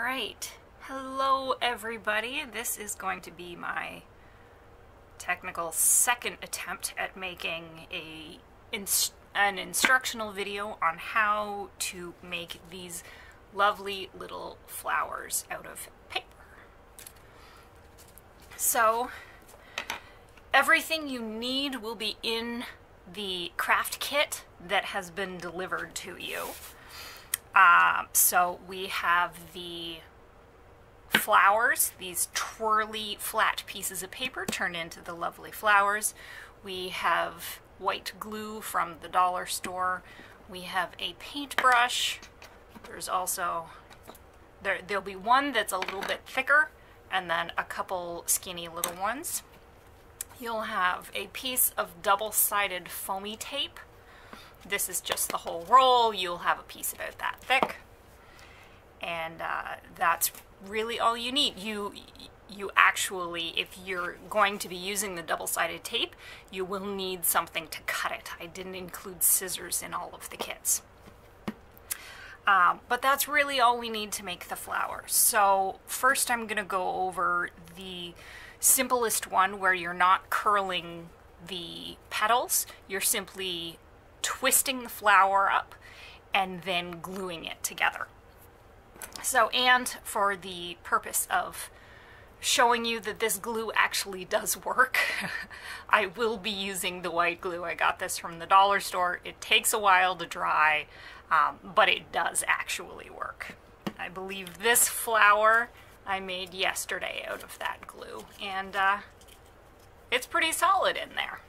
Alright, hello everybody. This is going to be my technical second attempt at making an instructional video on how to make these lovely little flowers out of paper. So, everything you need will be in the craft kit that has been delivered to you. So we have the flowers, these twirly flat pieces of paper turned into the lovely flowers. We have white glue from the dollar store. We have a paintbrush. There's also, there'll be one that's a little bit thicker and then a couple skinny little ones. You'll have a piece of double-sided foamy tape. This is just the whole roll. You'll have a piece about that thick. And that's really all you need. You actually, if you're going to be using the double-sided tape, you will need something to cut it. I didn't include scissors in all of the kits. But that's really all we need to make the flowers. So first I'm going to go over the simplest one where you're not curling the petals. You're simply twisting the flower up and then gluing it together. So, and for the purpose of showing you that this glue actually does work, I will be using the white glue. I got this from the dollar store. It takes a while to dry, but it does actually work. I believe this flower I made yesterday out of that glue, and it's pretty solid in there.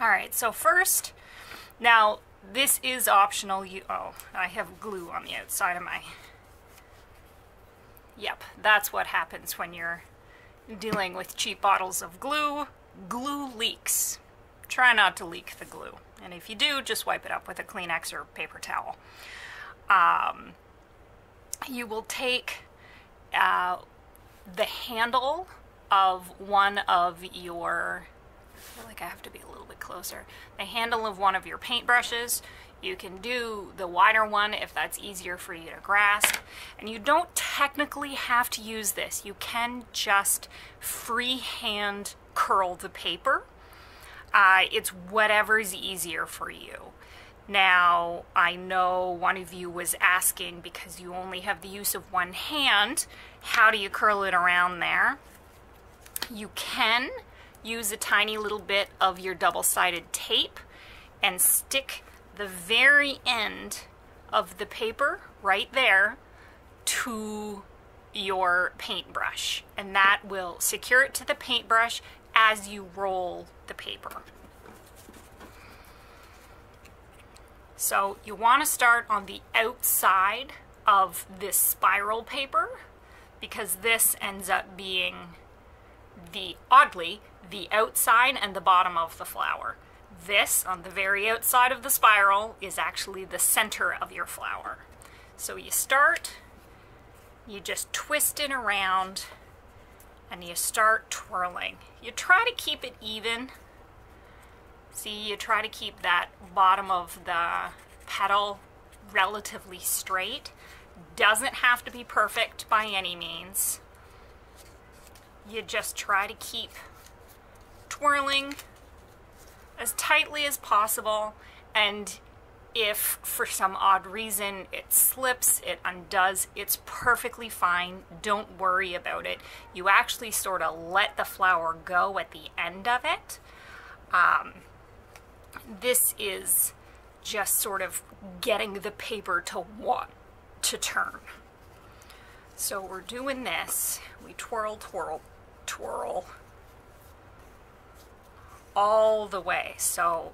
Alright, so first, now this is optional. I have glue on the outside of my... Yep, that's what happens when you're dealing with cheap bottles of glue. Glue leaks. Try not to leak the glue. And if you do, just wipe it up with a Kleenex or paper towel. You will take the handle of one of your... I feel like I have to be a little bit closer. The handle of one of your paintbrushes. You can do the wider one if that's easier for you to grasp. And you don't technically have to use this. You can just freehand curl the paper. It's whatever's easier for you. Now, I know one of you was asking, because you only have the use of one hand, how do you curl it around there? You can use a tiny little bit of your double-sided tape and stick the very end of the paper right there to your paintbrush, and that will secure it to the paintbrush as you roll the paper. So you want to start on the outside of this spiral paper, because this ends up being oddly, the outside and the bottom of the flower. This, on the very outside of the spiral, is actually the center of your flower. So you start, you just twist it around, and you start twirling. You try to keep it even. See, you try to keep that bottom of the petal relatively straight. Doesn't have to be perfect by any means. You just try to keep twirling as tightly as possible, and if for some odd reason it slips, it undoes, it's perfectly fine. Don't worry about it. You actually sort of let the flower go at the end of it. This is just sort of getting the paper to want to turn. So we're doing this. We twirl, twirl, twirl all the way. So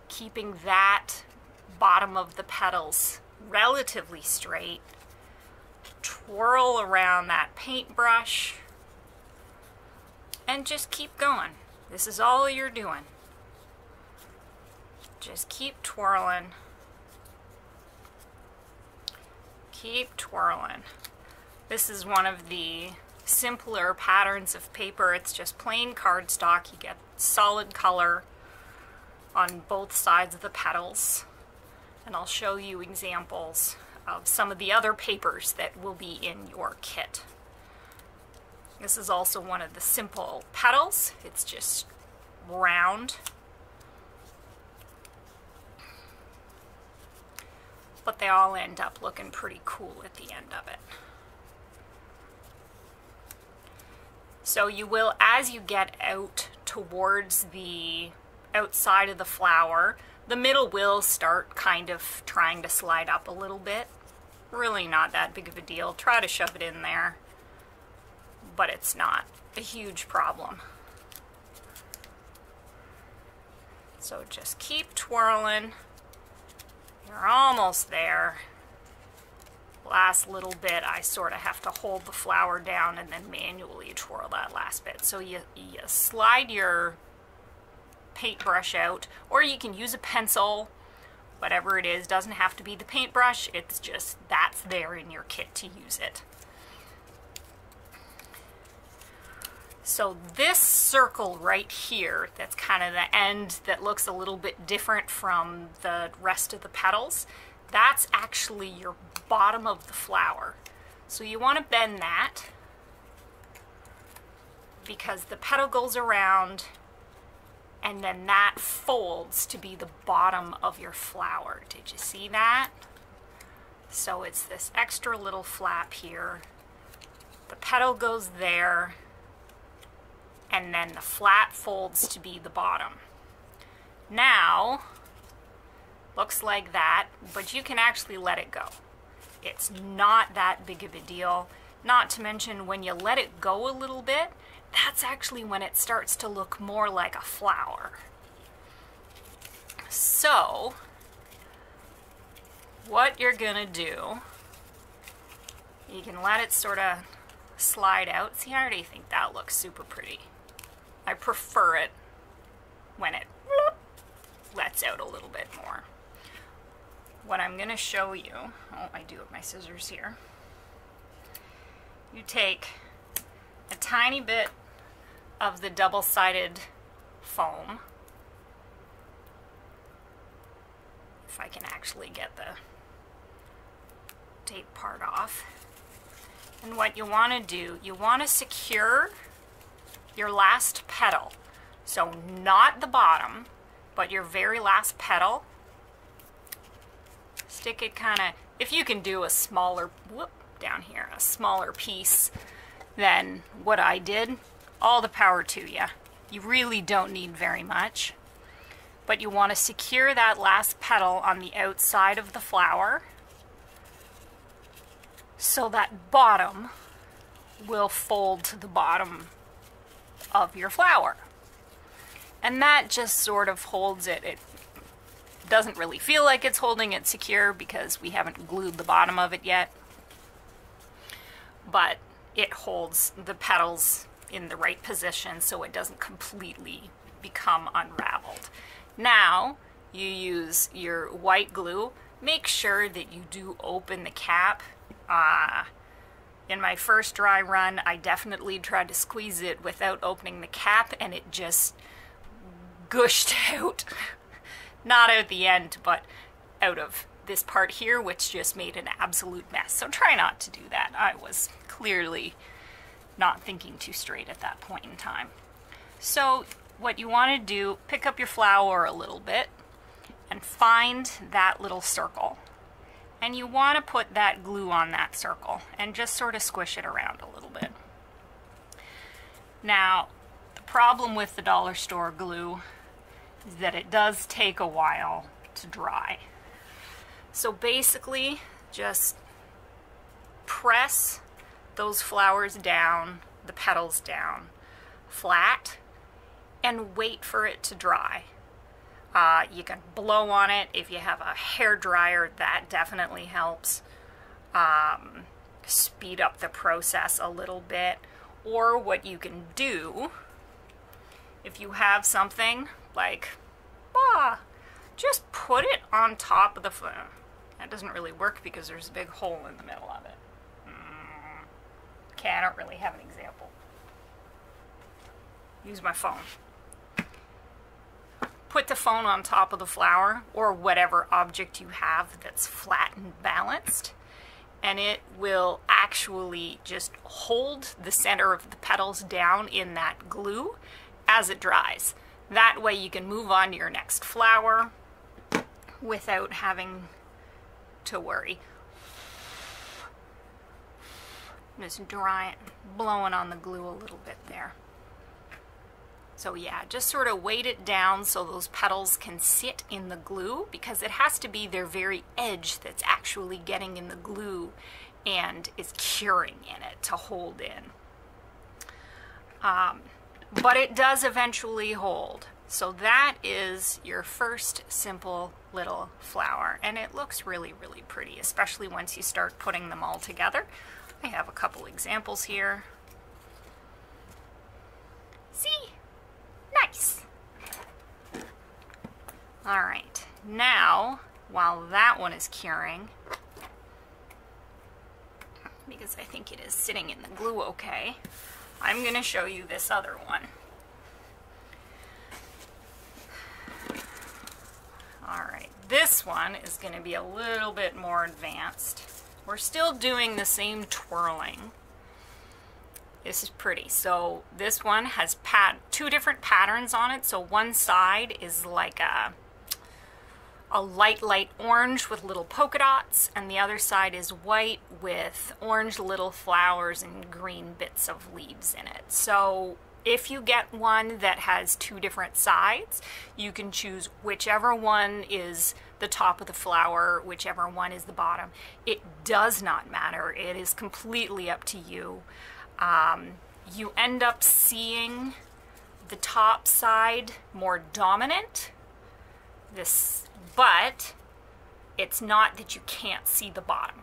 keeping that bottom of the petals relatively straight. Twirl around that paintbrush and just keep going. This is all you're doing. Just keep twirling. Keep twirling. This is one of the simpler patterns of paper. It's just plain cardstock. You get solid color on both sides of the petals, and I'll show you examples of some of the other papers that will be in your kit. This is also one of the simple petals. It's just round, but they all end up looking pretty cool at the end of it. So you will, as you get out towards the outside of the flower, the middle will start kind of trying to slide up a little bit. Really not that big of a deal. Try to shove it in there, but it's not a huge problem. So just keep twirling. You're almost there. Last little bit, I sort of have to hold the flower down and then manually twirl that last bit. So you slide your paintbrush out, or you can use a pencil, whatever it is. Doesn't have to be the paintbrush, it's just that's there in your kit to use it. So this circle right here, that's kind of the end that looks a little bit different from the rest of the petals, that's actually your bottom of the flower. So you want to bend that because the petal goes around and then that folds to be the bottom of your flower. Did you see that? So it's this extra little flap here. The petal goes there, and then the flap folds to be the bottom. Now, looks like that, but you can actually let it go. It's not that big of a deal. Not to mention, when you let it go a little bit, that's actually when it starts to look more like a flower. So, what you're gonna do, you can let it sort of slide out. See, I already think that looks super pretty. I prefer it when it lets out a little bit more. What I'm going to show you, oh, I do have my scissors here. You take a tiny bit of the double-sided foam, if I can actually get the tape part off. And what you want to do, you want to secure your last petal. So not the bottom, but your very last petal. Stick it kind of, if you can do a smaller, whoop, down here, a smaller piece than what I did, all the power to you. You really don't need very much. But you want to secure that last petal on the outside of the flower so that bottom will fold to the bottom of your flower. And that just sort of holds it. It doesn't really feel like it's holding it secure because we haven't glued the bottom of it yet. But it holds the petals in the right position so it doesn't completely become unraveled. Now, you use your white glue. Make sure that you do open the cap. In my first dry run, I definitely tried to squeeze it without opening the cap, and it just gushed out. Not out the end, but out of this part here, which just made an absolute mess. So try not to do that. I was clearly not thinking too straight at that point in time. So what you want to do, pick up your flower a little bit and find that little circle. And you want to put that glue on that circle and just sort of squish it around a little bit. Now, the problem with the dollar store glue is that it does take a while to dry. So basically, just press those flowers down, the petals down, flat, and wait for it to dry. You can blow on it if you have a hair dryer. That definitely helps speed up the process a little bit. Or what you can do, if you have something like, just put it on top of the flower. That doesn't really work because there's a big hole in the middle of it. Okay, I don't really have an example. Use my phone. Put the phone on top of the flower or whatever object you have that's flat and balanced, and it will actually just hold the center of the petals down in that glue as it dries. That way you can move on to your next flower without having to worry. Just blowing on the glue a little bit there. So yeah, just sort of weight it down so those petals can sit in the glue, because it has to be their very edge that's actually getting in the glue and is curing in it to hold in. But it does eventually hold. So that is your first simple little flower, and it looks really, really pretty, especially once you start putting them all together. I have a couple examples here. See? Nice. All right, now, while that one is curing, because I think it is sitting in the glue okay, I'm going to show you this other one. All right, this one is going to be a little bit more advanced. We're still doing the same twirling. This is pretty. So this one has two different patterns on it. So one side is like a light orange with little polka dots, and the other side is white with orange little flowers and green bits of leaves in it. So if you get one that has two different sides, you can choose whichever one is the top of the flower, whichever one is the bottom. It does not matter. It is completely up to you. You end up seeing the top side more dominant, but it's not that you can't see the bottom,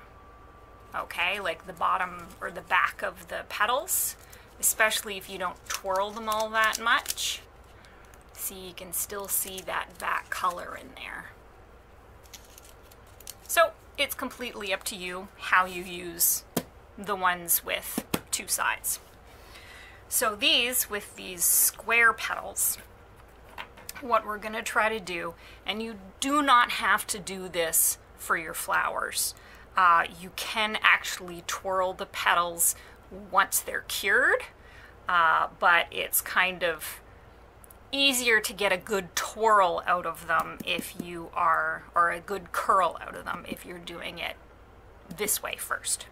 okay? Like the bottom or the back of the petals, especially if you don't twirl them all that much. See, you can still see that back color in there. So it's completely up to you how you use the ones with two sides. So these, with these square petals, what we're going to try to do, and you do not have to do this for your flowers. You can actually twirl the petals once they're cured, but it's kind of easier to get a good twirl out of them if you are, or a good curl out of them if you're doing it this way first.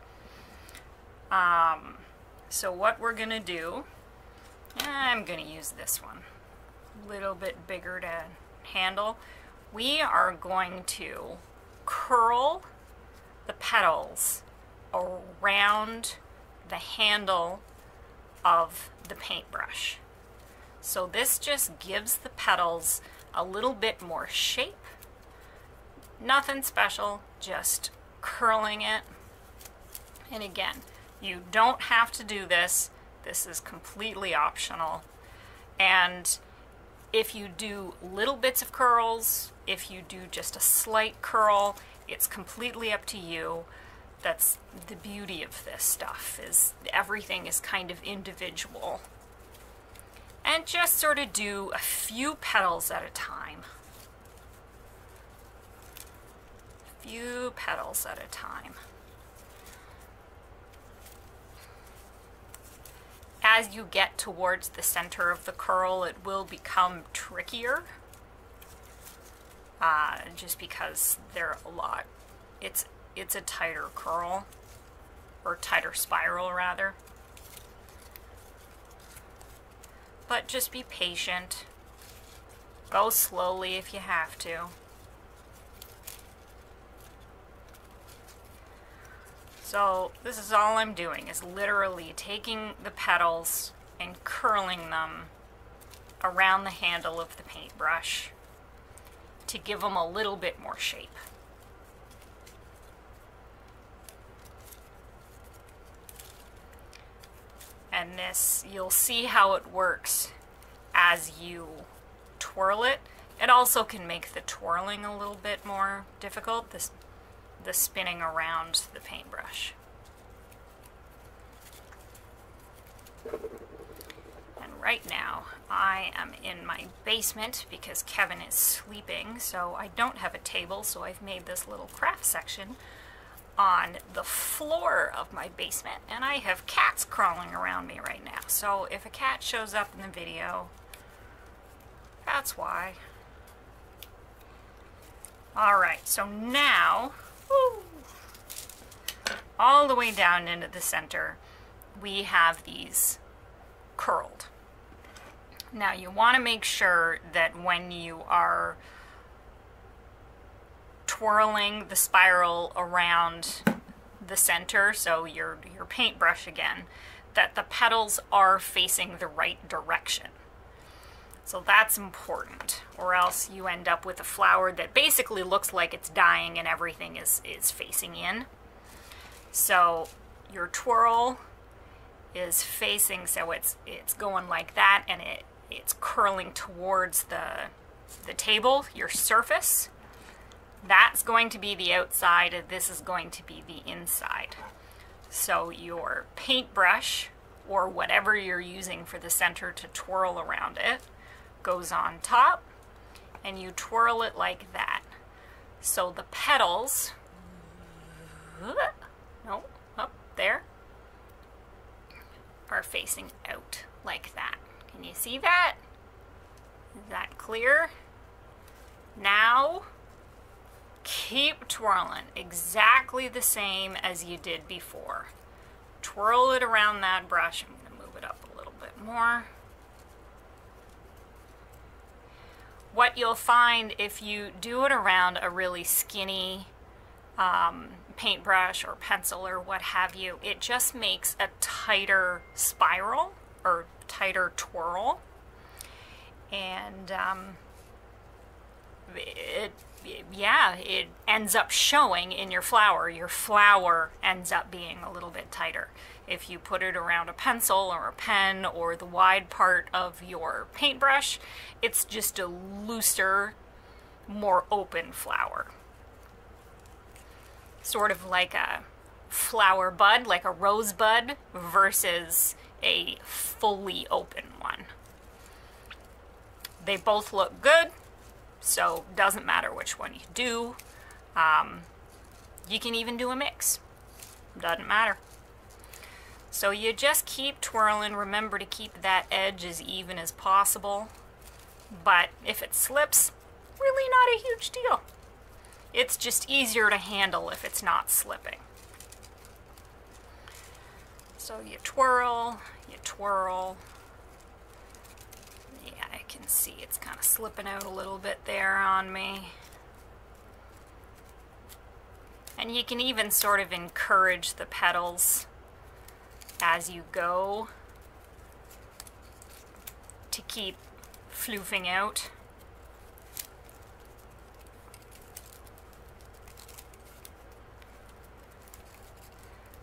So what we're going to do, I'm going to use this one, a little bit bigger to handle. We are going to curl the petals around the handle of the paintbrush. So this just gives the petals a little bit more shape. Nothing special, just curling it. And again, you don't have to do this. This is completely optional. And if you do little bits of curls, if you do just a slight curl, it's completely up to you. That's the beauty of this stuff, is everything is kind of individual. And just sort of do a few petals at a time. Few petals at a time. As you get towards the center of the curl, it will become trickier, just because they're a lot. It's a tighter curl, or tighter spiral rather. But just be patient. Go slowly if you have to. So this is all I'm doing, is literally taking the petals and curling them around the handle of the paintbrush to give them a little bit more shape. And this, you'll see how it works as you twirl it. It also can make the twirling a little bit more difficult, the spinning around the paintbrush. And right now, I am in my basement because Kevin is sleeping, so I don't have a table, so I've made this little craft section on the floor of my basement, and I have cats crawling around me right now. So if a cat shows up in the video, that's why. Alright, so now, woo, all the way down into the center, we have these curled. Now you want to make sure that when you are twirling the spiral around the center, so your paintbrush again, that the petals are facing the right direction. So that's important, or else you end up with a flower that basically looks like it's dying and everything is facing in. So your twirl is facing, so it's going like that, and it's curling towards the table, your surface. That's going to be the outside, and this is going to be the inside. So your paintbrush, or whatever you're using for the center to twirl around it, goes on top, and you twirl it like that. So the petals, no, up there, are facing out like that. Can you see that? Is that clear? Now, keep twirling exactly the same as you did before. Twirl it around that brush. I'm going to move it up a little bit more. What you'll find if you do it around a really skinny paintbrush or pencil or what have you, it just makes a tighter spiral or tighter twirl, and it ends up showing in your flower. Your flower ends up being a little bit tighter. If you put it around a pencil or a pen or the wide part of your paintbrush, it's just a looser, more open flower. Sort of like a flower bud, like a rosebud, versus a fully open one. They both look good, so doesn't matter which one you do. You can even do a mix. Doesn't matter. So you just keep twirling. Remember to keep that edge as even as possible. But if it slips, really not a huge deal. It's just easier to handle if it's not slipping. So you twirl, you twirl. Yeah, I can see it's kind of slipping out a little bit there on me. And you can even sort of encourage the petals as you go to keep floofing out.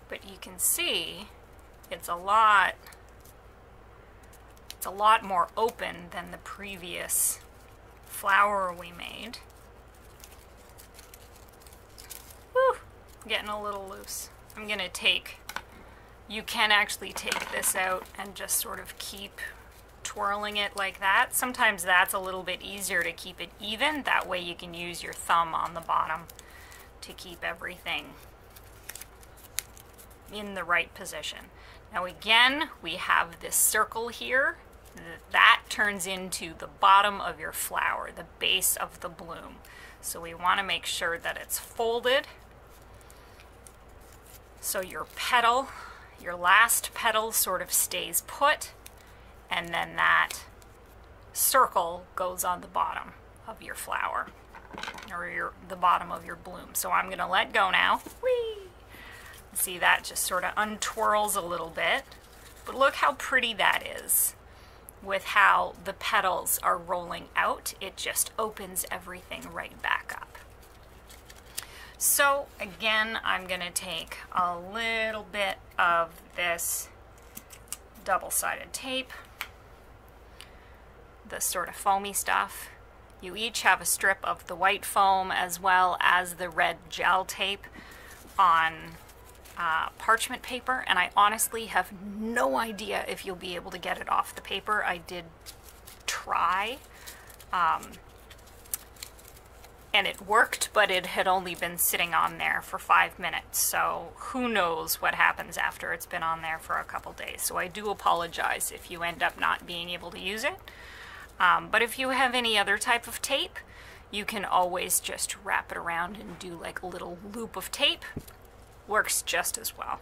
But you can see it's a lot more open than the previous flower we made. Whew, getting a little loose. I'm gonna take, you can actually take this out and just sort of keep twirling it like that. Sometimes that's a little bit easier to keep it even. That way you can use your thumb on the bottom to keep everything in the right position. Now again, we have this circle here. That turns into the bottom of your flower, the base of the bloom. So we want to make sure that it's folded. So your petal, your last petal sort of stays put, and then that circle goes on the bottom of your flower, or the bottom of your bloom. So I'm going to let go now. Whee! See, that just sort of untwirls a little bit, but look how pretty that is with how the petals are rolling out. It just opens everything right back up. So again, I'm going to take a little bit of this double-sided tape, this sort of foamy stuff. You each have a strip of the white foam as well as the red gel tape on parchment paper, and I honestly have no idea if you'll be able to get it off the paper. I did try, and it worked, but it had only been sitting on there for 5 minutes. So who knows what happens after it's been on there for a couple days. So I do apologize if you end up not being able to use it. But if you have any other type of tape, you can always just wrap it around and do like a little loop of tape. Works just as well.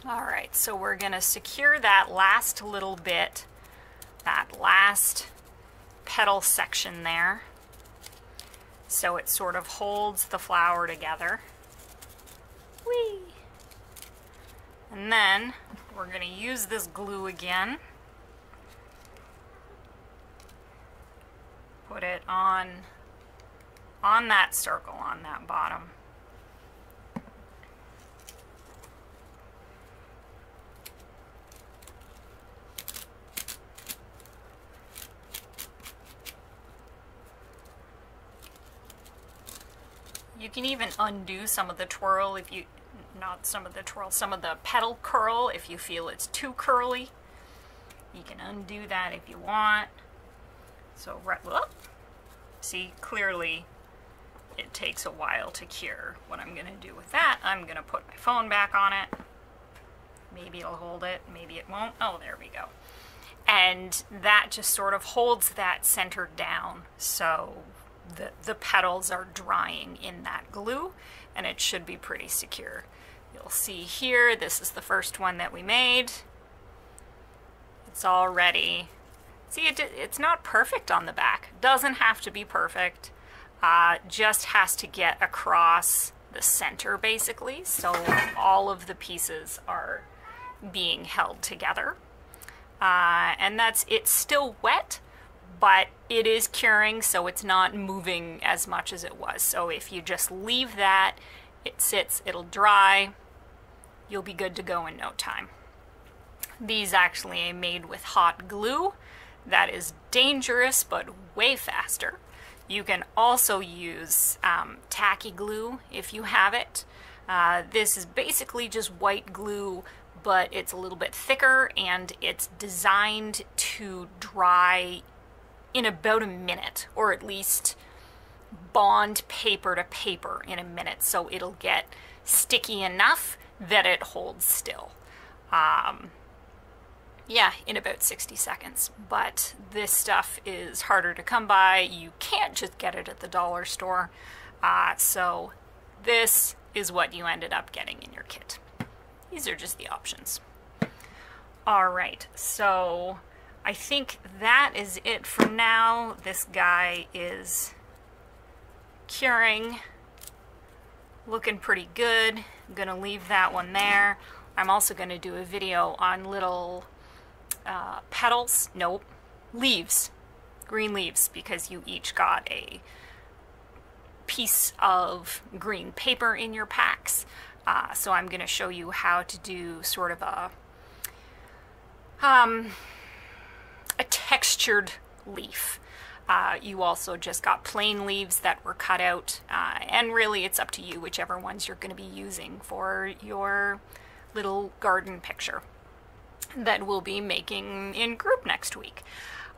All right, so we're gonna secure that last little bit, that last petal section there, so it sort of holds the flower together. Whee! And then we're gonna use this glue again. Put it on that circle, on that bottom. You can even undo some of the twirl if you, not some of the twirl, some of the petal curl if you feel it's too curly. You can undo that if you want. So, whoop. See, clearly it takes a while to cure. What I'm gonna do with that, I'm gonna put my phone back on it. Maybe it'll hold it, maybe it won't. Oh, there we go. And that just sort of holds that centered down, so the petals are drying in that glue, and it should be pretty secure. You'll see here, this is the first one that we made. It's all ready. See, it's not perfect on the back. Doesn't have to be perfect. Just has to get across the center, basically, so all of the pieces are being held together. And it's still wet, but it is curing, so it's not moving as much as it was. So if you just leave that, it sits, it'll dry, you'll be good to go in no time. These actually are made with hot glue. That is dangerous, but way faster. You can also use tacky glue if you have it. This is basically just white glue, but it's a little bit thicker, and it's designed to dry in about a minute, or at least bond paper to paper in a minute, so it'll get sticky enough that it holds still. Yeah, in about 60 seconds. But this stuff is harder to come by. You can't just get it at the dollar store. So this is what you ended up getting in your kit. These are just the options. All right, so I think that is it for now. This guy is curing, looking pretty good. I'm gonna leave that one there. I'm also gonna do a video on little petals, nope, leaves, green leaves, because you each got a piece of green paper in your packs. So I'm gonna show you how to do sort of a textured leaf. You also just got plain leaves that were cut out, and really it's up to you whichever ones you're going to be using for your little garden picture that we'll be making in group next week.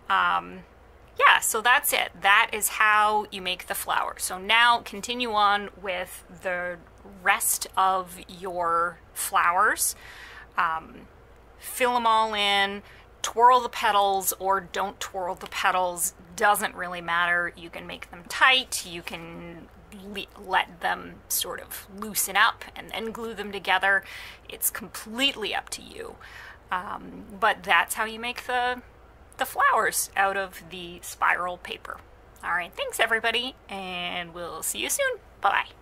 Yeah, so that's it. That is how you make the flower. So now continue on with the rest of your flowers. Fill them all in, twirl the petals or don't twirl the petals, doesn't really matter. You can make them tight, you can let them sort of loosen up and then glue them together. It's completely up to you. But that's how you make the flowers out of the spiral paper. All right, thanks everybody, and we'll see you soon. Bye-bye.